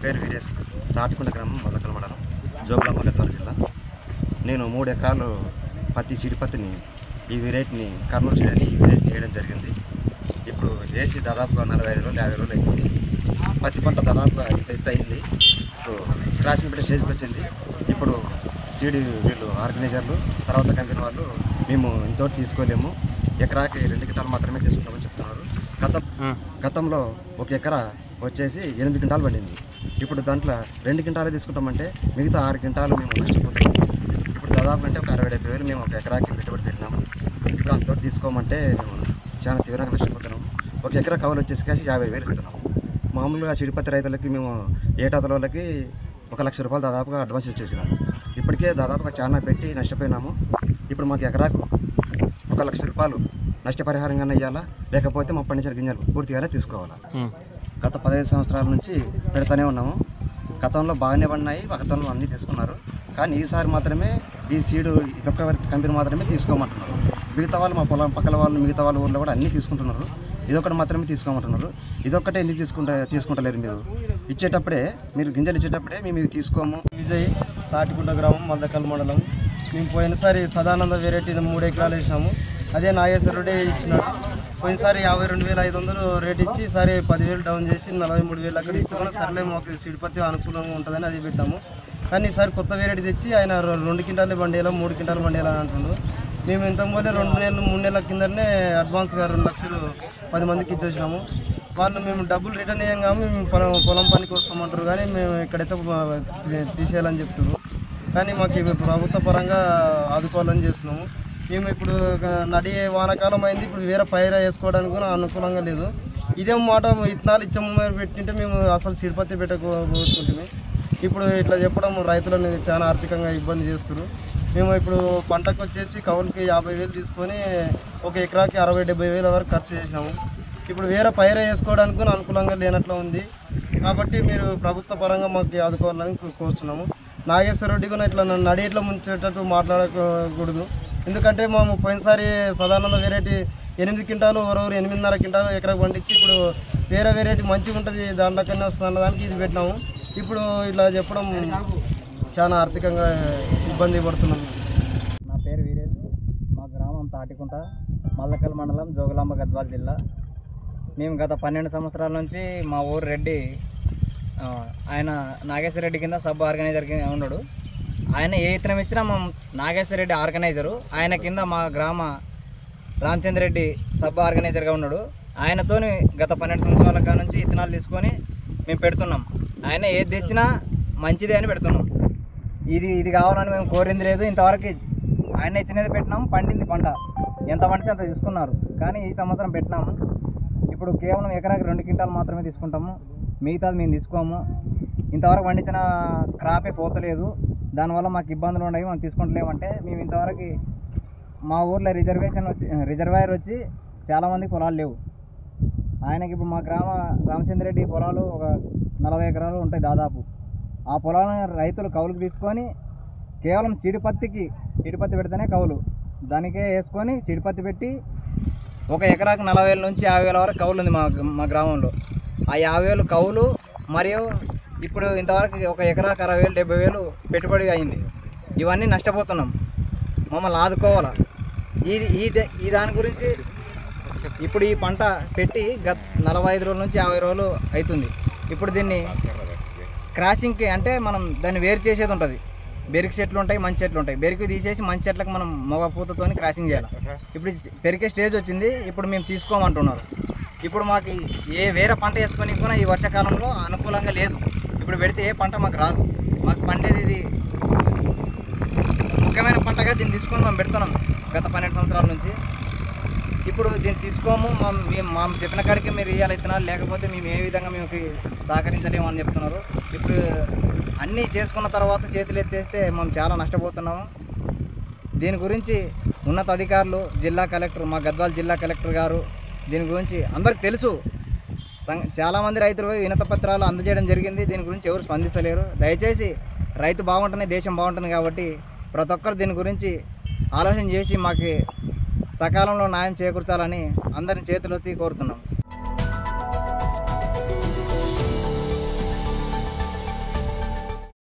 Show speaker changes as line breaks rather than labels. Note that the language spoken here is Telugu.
పేరు వీరేష్, తాటికొండ గ్రామం, మల్లకల్ మండలం, జోగులాంబ గద్వాల జిల్లా. నేను 3 ఎకరాలు పత్తి సీడిపత్తిని ఈ వెరైటీని కర్నూలు సీడ్ అని ఈ వెరైటీ చేయడం జరిగింది. ఇప్పుడు వేసి దాదాపుగా 45 రోజులు 50 రోజులు అయింది. పత్తి పంట దాదాపుగా ఎత్తు అయింది. ఇప్పుడు క్రాసింగ్ పెట్టే స్టేజ్కి వచ్చింది. ఇప్పుడు సీడ్ వీళ్ళు ఆర్గనైజర్లు తర్వాత కంపెనీ వాళ్ళు మేము ఇంతవరకు తీసుకోలేము, ఎకరాకి 2 క్వింటాలు మాత్రమే తీసుకుంటామని చెప్తున్నారు. గతంలో 1 ఎకరా వచ్చేసి 8 క్వింటాలు పడింది. ఇప్పుడు దాంట్లో 2 క్వింటాలు తీసుకుంటామంటే మిగతా 6 క్వింటాలు మేము నష్టపోతాము. ఇప్పుడు దాదాపు అంటే ఒక 60-70 వేలు మేము 1 ఎకరాకి పెట్టుబడి పెట్టినాము. ఇప్పుడు అంతవరకు తీసుకోమంటే మేము చాలా తీవ్రంగా నష్టపోతున్నాము. 1 ఎకరా కవులు వచ్చేసి 50,000 ఇస్తున్నాము. మామూలుగా సీడిపత్తి రైతులకి మేము ఏటాతుల వాళ్ళకి 1 లక్ష రూపాయలు దాదాపుగా అడ్వాన్స్ ఇచ్చేసినాము. ఇప్పటికే దాదాపుగా చాలా పెట్టి నష్టపోయినాము. ఇప్పుడు మాకు ఎకరాకు 1 లక్ష రూపాయలు నష్టపరిహారంగా ఇవ్వాలా, లేకపోతే మా పండించిన గింజలు పూర్తిగానే తీసుకోవాలా. గత 15 సంవత్సరాల నుంచి పెడతానే ఉన్నాము. గతంలో బాగానే పడినాయి, గతంలో అన్నీ తీసుకున్నారు. కానీ ఈసారి మాత్రమే ఈ సీడు ఇదొక్క కంపెనీ మాత్రమే తీసుకోమంటున్నారు. మిగతా వాళ్ళు మా పొలం పక్కల వాళ్ళు మిగతా వాళ్ళ ఊళ్ళో కూడా అన్నీ తీసుకుంటున్నారు. ఇదొకటి మాత్రమే తీసుకోమంటున్నారు. ఇదొక్కటే ఎందుకు తీసుకుంటలేరు? మీరు ఇచ్చేటప్పుడే, మీరు గింజలు ఇచ్చేటప్పుడే మేము తీసుకోము.
విజయ్, తాటికొండ గ్రామం, మల్లకల్ మండలం. మేము పోయినసారి సదానంద వెరైటీ 3 ఎకరాలు వేసినాము. అదే నాగేశ్వరుడే ఇచ్చినాడు. పోయినసారి 52,500 రేట్ ఇచ్చి ఈసారి 10,000 డౌన్ చేసి 43,000 అక్కడ ఇస్తే కూడా సర్లే మాకు సీడిపత్తి అనుకూలంగా ఉంటుందని అది పెట్టాము. కానీ ఈసారి కొత్త వెరైటీ తెచ్చి ఆయన 2 క్వింటాలు బండియాలా 3 క్వింటాలు బండియాలా అంటుండ్రు. మేము ఇంతకుముందే 2 నెలలు 3 నెలల కిందనే అడ్వాన్స్గా 2 లక్షలు 10 మందికి ఇచ్చేసినాము. వాళ్ళు మేము డబ్బులు రిటర్న్ అయ్యాం కానీ మేము పొలం పనికి వస్తామంటారు, కానీ మేము ఇక్కడైతే తీసేయాలని చెప్తున్నారు. కానీ మాకు ఇవి ప్రభుత్వ పరంగా ఆదుకోవాలని చేస్తున్నాము. మేము ఇప్పుడు నడి వానాకాలం అయింది, ఇప్పుడు వేరే పైర వేసుకోవడానికి కూడా అనుకూలంగా లేదు. ఇదే మాట ఇత్తనాలు ఇచ్చే పెట్టింటే మేము అసలు సీడిపత్తి పెట్టకపోతుంటే ఇప్పుడు ఇట్లా చెప్పడం రైతులను చాలా ఆర్థికంగా ఇబ్బంది చేస్తున్నారు. మేము ఇప్పుడు పంటకు వచ్చేసి కవులకి 50,000 తీసుకొని 1 ఎకరాకి 60-70 వేల వరకు ఖర్చు చేసినాము. ఇప్పుడు వేరే పైర వేసుకోవడానికి కూడా అనుకూలంగా లేనట్లు ఉంది. కాబట్టి మీరు ప్రభుత్వ పరంగా మాకు ఆదుకోవాలని కోరుతున్నాము. నాగేశ్వర రెడ్డి కూడా ఇట్లా నడి ఇట్లా ముంచేటట్టు మాట్లాడకూడదు. ఎందుకంటే మేము పోయినసారి సదానంద వెరైటీ 8 క్వింటాలు, ఎవరెవరు 8.5 క్వింటాలు ఎకరాకు పండించి ఇప్పుడు వేరే వెరైటీ మంచిగా ఉంటుంది దాంట్లోకన్నా వస్తుంది అన్నదానికి ఇది పెట్టినాము. ఇప్పుడు ఇలా చెప్పడం చాలా ఆర్థికంగా ఇబ్బంది పడుతున్నాము.
నా పేరు వీరేష్, మా గ్రామం తాటికొండ, మల్లకల్ మండలం, జోగులాంబ గద్వాల జిల్లా. మేము గత 12 సంవత్సరాల నుంచి మా ఊరు రెడ్డి ఆయన నాగేశ్వర రెడ్డి కింద సబ్ ఆర్గనైజర్ కింద ఉన్నాడు. ఆయన ఏ ఇతనం ఇచ్చినా మా నాగేశ్వర రెడ్డి ఆర్గనైజరు, ఆయన కింద మా గ్రామ రామచంద్ర రెడ్డి సబ్ ఆర్గనైజర్గా ఉన్నాడు. ఆయనతో గత 12 సంవత్సరాల కాడ నుంచి ఇత్తనాలు తీసుకొని మేము పెడుతున్నాం. ఆయన ఏది తెచ్చినా మంచిదే అని పెడుతున్నాం. ఇది కావాలని మేము కోరింది లేదు. ఇంతవరకు ఆయన ఇచ్చినది పెట్టినాం, పండింది పంట ఎంత పండితే అంత తీసుకున్నారు. కానీ ఈ సంవత్సరం పెట్టినాము. ఇప్పుడు కేవలం ఎకరాకి 2 క్వింటాలు మాత్రమే తీసుకుంటాము, మిగతాది మేము తీసుకోము. ఇంతవరకు పండించిన క్రాపే పోతలేదు, దానివల్ల మాకు ఇబ్బందులు ఉన్నాయి, మనం తీసుకుంటలేమంటే మేము ఇంతవరకు మా ఊర్లో రిజర్వాయర్ వచ్చి చాలామంది పొలాలు లేవు. ఆయనకి ఇప్పుడు మా గ్రామ రామచంద్ర రెడ్డి పొలాలు ఒక 40 ఎకరాలు ఉంటాయి దాదాపు. ఆ పొలాలను రైతులు కౌలుకు తీసుకొని కేవలం సీడిపత్తి పెడితేనే కౌలు, దానికే వేసుకొని సీడిపత్తి పెట్టి 1 ఎకరాకు 40,000 నుంచి 50,000 వరకు కౌలు ఉంది మా గ్రామంలో. ఆ 50,000 కౌలు మరియు ఇప్పుడు ఇంతవరకు 1 ఎకరాకు 60,000-70,000 పెట్టుబడి అయింది. ఇవన్నీ నష్టపోతున్నాం, మమ్మల్ని ఆదుకోవాలా. ఈ దాని గురించి ఇప్పుడు ఈ పంట పెట్టి గత 45 రోజుల నుంచి 50 రోజులు అవుతుంది. ఇప్పుడు దీన్ని క్రాసింగ్కి అంటే మనం దాన్ని వేరు చేసేది ఉంటుంది. బెరికి చెట్లు ఉంటాయి, మంచి చెట్లు ఉంటాయి. బెరికి తీసేసి మంచి చెట్లకు మనం మొగ పూతతో క్రాసింగ్ చేయాలి. ఇప్పుడు పెరికే స్టేజ్ వచ్చింది, ఇప్పుడు మేము తీసుకోమంటున్నారు. ఇప్పుడు మాకు వేరే పంట వేసుకొని కూడా ఈ వర్షాకాలంలో అనుకూలంగా లేదు. ఇప్పుడు పెడితే ఏ పంట మాకు రాదు. మాకు పండేది ఇది ముఖ్యమైన పంటగా దీన్ని తీసుకొని మేము పెడుతున్నాం గత 12 సంవత్సరాల నుంచి. ఇప్పుడు దీన్ని తీసుకోము, మేము చెప్పిన కాడికి మీరు ఇవ్వాలి ఇత్తనాలు, లేకపోతే మేము ఏ విధంగా మేము సహకరించలేము అని చెప్తున్నారు. ఇప్పుడు అన్నీ చేసుకున్న తర్వాత చేతులు ఎత్తేస్తే మనం చాలా నష్టపోతున్నాము. దీని గురించి ఉన్నత అధికారులు, జిల్లా కలెక్టర్, మా గద్వాల జిల్లా కలెక్టర్ గారు దీని గురించి అందరికి తెలుసు. చాలామంది రైతులు వినతి పత్రాలు అందజేయడం జరిగింది. దీని గురించి ఎవరు స్పందిస్తలేరు. దయచేసి రైతు బాగుంటేనే దేశం బాగుంటుంది కాబట్టి ప్రతి ఒక్కరు దీని గురించి ఆలోచన చేసి మాకు సకాలంలో న్యాయం చేకూర్చాలని అందరిని చేతులెత్తి కోరుతున్నాం.